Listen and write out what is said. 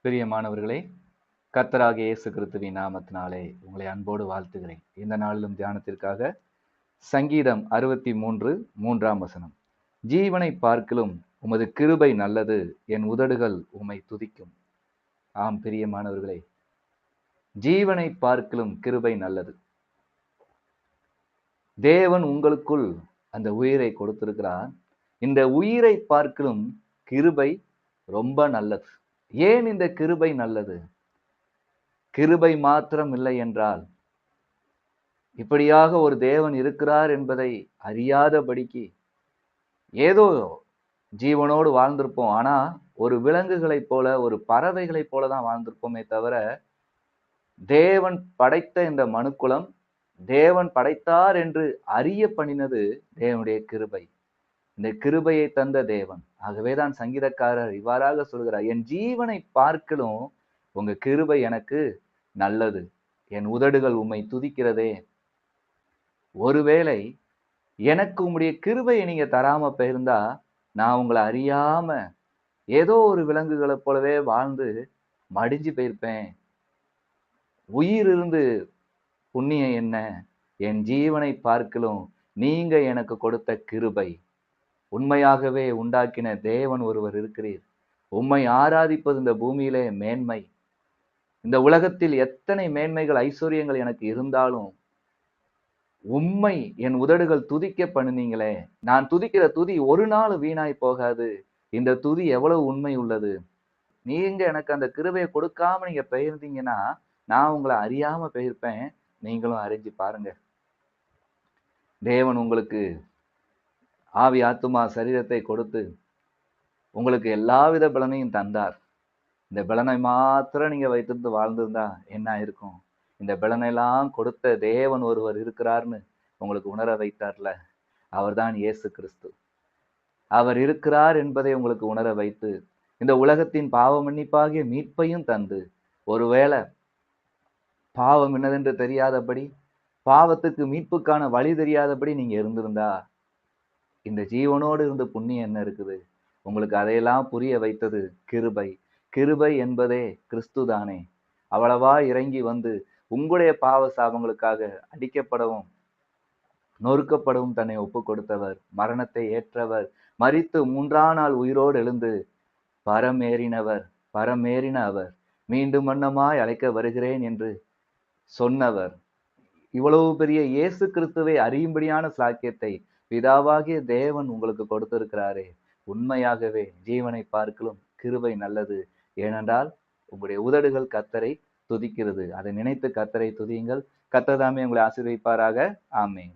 பிரியமானவர்களே, கர்த்தராகிய இயேசு கிறிஸ்துவின் நாமத்தினாலே உங்களை அன்போடு வாழ்த்துகிறேன். இந்த நாளிலும் தியானத்திற்காக சங்கீதம் 63 3ஆம் வசனம். ஜீவனை பார்க்கிலும் உமது கிருபை நல்லது, என் உதடுகள் உம்மை துதிக்கும். ஆம் பிரியமானவர்களே, ஜீவனை பார்க்கிலும் கிருபை நல்லது. தேவன் உங்களுக்குள் அந்த உயிரை கொடுத்திருக்கிறார். இந்த உயிரை பார்க்கிலும் கிருபை ரொம்ப நல்லது. ஏன் இந்த கிருபை நல்லது? கிருபை மாத்திரம் இல்லை என்றால் இப்படியாக ஒரு தேவன் இருக்கிறார் என்பதை அறியாதபடிக்கு ஏதோ ஜீவனோடு வாழ்ந்திருப்போம். ஆனா ஒரு விலங்குகளைப் போல, ஒரு பறவைகளைப் போல தான் வாழ்ந்திருப்போமே தவிர, தேவன் படைத்த இந்த மனுக்குலம் தேவன் படைத்தார் என்று அறிய பண்ணினது தேவனுடைய கிருபை. இந்த கிருபையை தந்த தேவன். ஆகவேதான் சங்கீதக்காரர் இவ்வாறாக சொல்கிறார், என் ஜீவனை பார்க்கிலும் உங்க கிருபை எனக்கு நல்லது, என் உதடுகள் உம்மை துதிக்கிறதே. ஒருவேளை எனக்கு உம்முடைய கிருபையை நீங்க தராம போயிருந்தா, நான் உங்களை அறியாம ஏதோ ஒரு விலங்குகளைப் போலவே வாழ்ந்து மடிஞ்சு போயிருப்பேன். உயிர் இருந்து புண்ணியம் என்ன? என் ஜீவனை பார்க்கிலும் நீங்க எனக்கு கொடுத்த கிருபை. உண்மையாகவே உண்டாக்கின தேவன் ஒருவர் இருக்கிறீர். உம்மை ஆராதிப்பது இந்த பூமியிலே மேன்மை. இந்த உலகத்தில் எத்தனை மேன்மைகள், ஐஸ்வர்யங்கள் எனக்கு இருந்தாலும் உம்மை என் உதடுகள் துதிக்க பண்ணுனீங்களே. நான் துதிக்கிற துதி ஒரு நாள் வீணாய் போகாது. இந்த துதி எவ்வளவு உண்மை உள்ளது. நீங்க எனக்கு அந்த கிருபையை கொடுக்காம நீங்க போயிருந்தீங்கன்னா, நான் உங்களை அறியாம போயிருப்பேன். நீங்களும் அறிஞ்சு பாருங்க. தேவன் உங்களுக்கு ஆவி, ஆத்துமா, சரீரத்தை கொடுத்து உங்களுக்கு எல்லாவித பலனையும் தந்தார். இந்த பலனை மாத்திரம் நீங்க வைத்திருந்து வாழ்ந்திருந்தா என்ன இருக்கும்? இந்த பலனெல்லாம் கொடுத்த தேவன் ஒருவர் இருக்கிறார்னு உங்களுக்கு உணர வைத்தார்ல, அவர்தான் இயேசு கிறிஸ்து. அவர் இருக்கிறார் என்பதை உங்களுக்கு உணர வைத்து, இந்த உலகத்தின் பாவ மன்னிப்பாகிய மீட்பையும் தந்து, ஒருவேளை பாவம் என்னதென்று தெரியாதபடி, பாவத்துக்கு மீட்புக்கான வழி தெரியாதபடி நீங்க இருந்திருந்தா, இந்த ஜீவனோடு இருந்து புண்ணியம் என்ன இருக்குது? உங்களுக்கு அதையெல்லாம் புரிய வைத்தது கிருபை. கிருபை என்பதே கிறிஸ்து தானே. அவ்வளவா இறங்கி வந்து உங்களுடைய பாவ சாபங்களுக்காக அடிக்கப்படவும் நொறுக்கப்படவும் தன்னை ஒப்பு கொடுத்தவர், மரணத்தை ஏற்றவர், மரித்து 3ஆம் நாள் உயிரோடு எழுந்து பரமேறின அவர், மீண்டும் வண்ணமாய் அழைக்க வருகிறேன் என்று சொன்னவர். இவ்வளவு பெரிய இயேசு கிறிஸ்துவை அறியும்படியான சாக்கியத்தை பிதாவாகிய தேவன் உங்களுக்கு கொடுத்திருக்கிறாரே. உண்மையாகவே ஜீவனை பார்க்கிலும் கிருபை நல்லது. ஏனென்றால் உங்களுடைய உதடுகள் கர்த்தரை துதிக்கிறது. அதை நினைத்து கர்த்தரை துதியுங்கள். கர்த்தர் தாமே உங்களை ஆசீர்வதிப்பாராக. ஆமென்.